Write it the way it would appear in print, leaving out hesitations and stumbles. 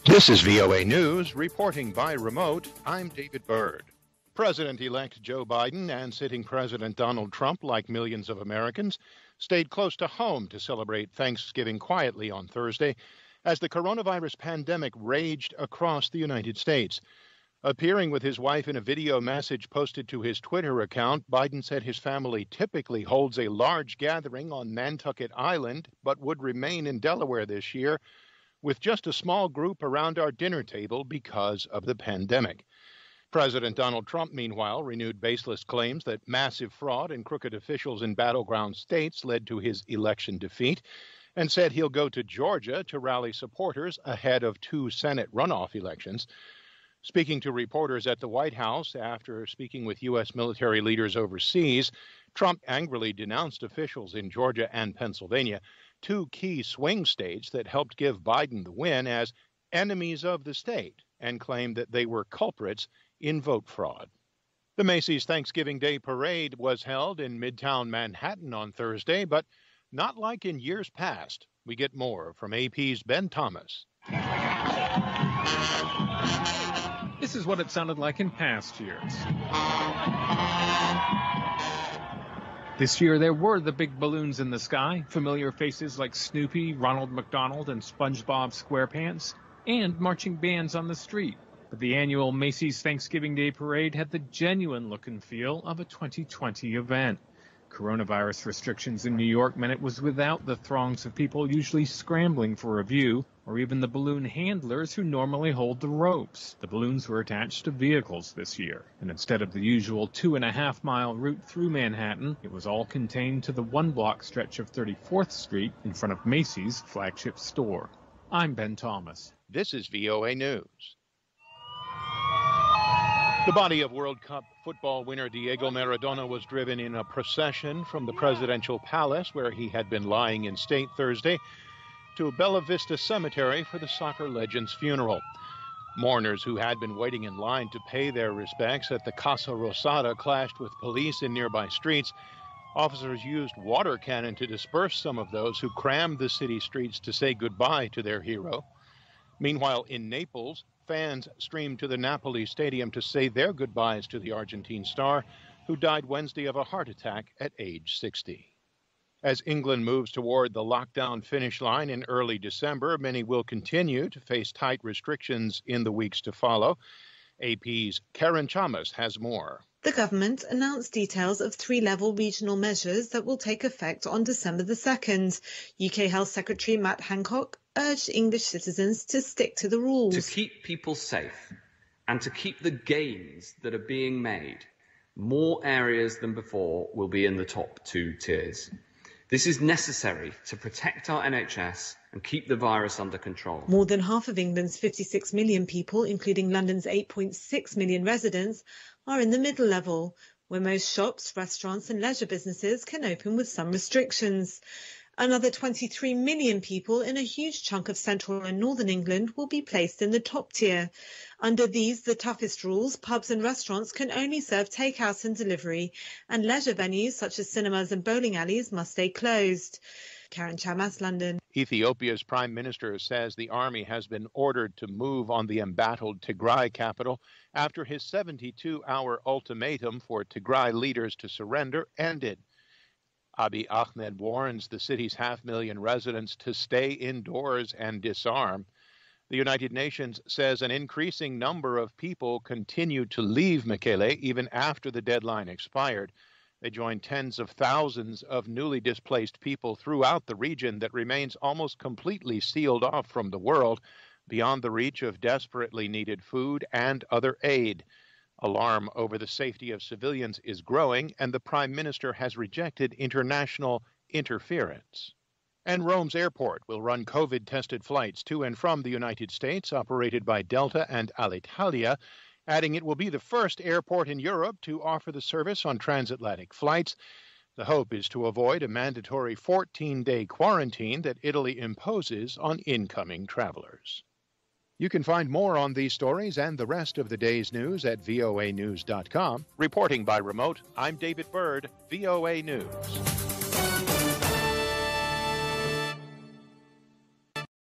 This is VOA News, reporting by remote. I'm David Byrd. President-elect Joe Biden and sitting President Donald Trump, like millions of Americans, stayed close to home to celebrate Thanksgiving quietly on Thursday as the coronavirus pandemic raged across the United States. Appearing with his wife in a video message posted to his Twitter account, Biden said his family typically holds a large gathering on Nantucket Island, but would remain in Delaware this year with just a small group around our dinner table because of the pandemic. President Donald Trump, meanwhile, renewed baseless claims that massive fraud and crooked officials in battleground states led to his election defeat, and said he'll go to Georgia to rally supporters ahead of 2 Senate runoff elections. Speaking to reporters at the White House after speaking with U.S. military leaders overseas, Trump angrily denounced officials in Georgia and Pennsylvania, 2 key swing states that helped give Biden the win, as enemies of the state, and claimed that they were culprits in vote fraud. The Macys Thanksgiving Day Parade was held in Midtown Manhattan on Thursday, but not like in years past. We get more from AP's Ben Thomas. This is what it sounded like in past years. This year, there were the big balloons in the sky, familiar faces like Snoopy, Ronald McDonald, and SpongeBob SquarePants, and marching bands on the street. But the annual Macys Thanksgiving Day Parade had the genuine look and feel of a 2020 event. Coronavirus restrictions in New York meant it was without the throngs of people usually scrambling for a view, or even the balloon handlers who normally hold the ropes. The balloons were attached to vehicles this year, and instead of the usual 2.5-mile route through Manhattan, it was all contained to the 1-block stretch of 34th Street in front of Macys' flagship store. I'm Ben Thomas. This is VOA News. The body of World Cup football winner Diego Maradona was driven in a procession from the presidential palace, where he had been lying in state Thursday, to Bella Vista Cemetery for the soccer legend's funeral. Mourners who had been waiting in line to pay their respects at the Casa Rosada clashed with police in nearby streets. Officers used water cannon to disperse some of those who crammed the city streets to say goodbye to their hero. Meanwhile, in Naples, fans streamed to the Napoli Stadium to say their goodbyes to the Argentine star, who died Wednesday of a heart attack at age 60. As England moves toward the lockdown finish line in early December, many will continue to face tight restrictions in the weeks to follow. AP's Karen Chamas has more. The government announced details of 3-level regional measures that will take effect on December the 2nd. UK Health Secretary Matt Hancock urged English citizens to stick to the rules. To keep people safe and to keep the gains that are being made, more areas than before will be in the top 2 tiers. This is necessary to protect our NHS and keep the virus under control. More than half of England's 56 million people, including London's 8.6 million residents, are in the middle level, where most shops, restaurants and leisure businesses can open with some restrictions. Another 23 million people in a huge chunk of central and northern England will be placed in the top tier. Under these, the toughest rules, pubs and restaurants can only serve takeout and delivery, and leisure venues such as cinemas and bowling alleys must stay closed. Karen Chamas, London. Ethiopia's prime minister says the army has been ordered to move on the embattled Tigray capital after his 72-hour ultimatum for Tigray leaders to surrender ended. Abiy Ahmed warns the city's 500,000 residents to stay indoors and disarm. The United Nations says an increasing number of people continue to leave Mekelle even after the deadline expired. They joined tens of thousands of newly displaced people throughout the region that remains almost completely sealed off from the world, beyond the reach of desperately needed food and other aid. Alarm over the safety of civilians is growing, and the Prime Minister has rejected international interference. And Rome's airport will run COVID-tested flights to and from the United States, operated by Delta and Alitalia, adding it will be the first airport in Europe to offer the service on transatlantic flights. The hope is to avoid a mandatory 14-day quarantine that Italy imposes on incoming travelers. You can find more on these stories and the rest of the day's news at voanews.com. Reporting by remote, I'm David Byrd, VOA News.